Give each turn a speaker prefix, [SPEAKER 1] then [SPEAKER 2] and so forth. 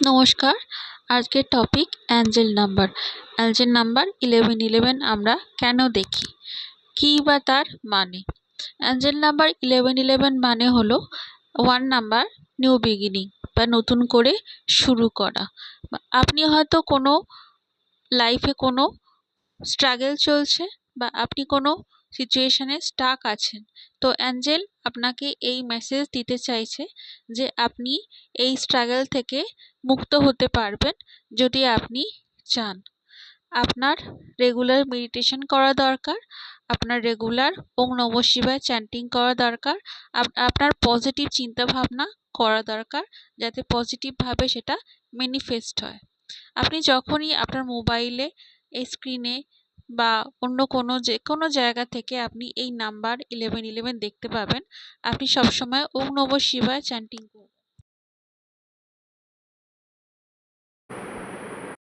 [SPEAKER 1] নমস্কার। আজকের topic Angel number. Angel number 1111 আমরা কেন দেখি, কী বা তার মানে? অ্যাঞ্জেল নাম্বার 1111 মানে হলো 1 নাম্বার, নিউ বিগিনিং বা নতুন করে শুরু করা। আপনি হয়তো কোনো লাইফে কোনো স্ট্রাগল চলছে বা আপনি কোনো সিচুয়েশনে স্টাক আছেন, তো অ্যাঞ্জেল আপনাকে এই মেসেজ দিতে চাইছে যে আপনি এই স্ট্রাগল থেকে মুক্ত হতে পারবেন যদি আপনি চান। আপনার রেগুলার মেডিটেশন করা দরকার, আপনার রেগুলার ওম নমঃ শিবায় চ্যান্টিং করা দরকার, আপনার পজিটিভ চিন্তাভাবনা করা দরকার যাতে পজিটিভভাবে সেটা ম্যানিফেস্ট হয়। আপনি যখনই আপনার মোবাইলে এই স্ক্রিনে বা অন্য যে কোনো জায়গা থেকে আপনি এই নাম্বার 1111 দেখতে পাবেন, আপনি সবসময় ওম নমঃ শিবায় চ্যান্টিং করুন।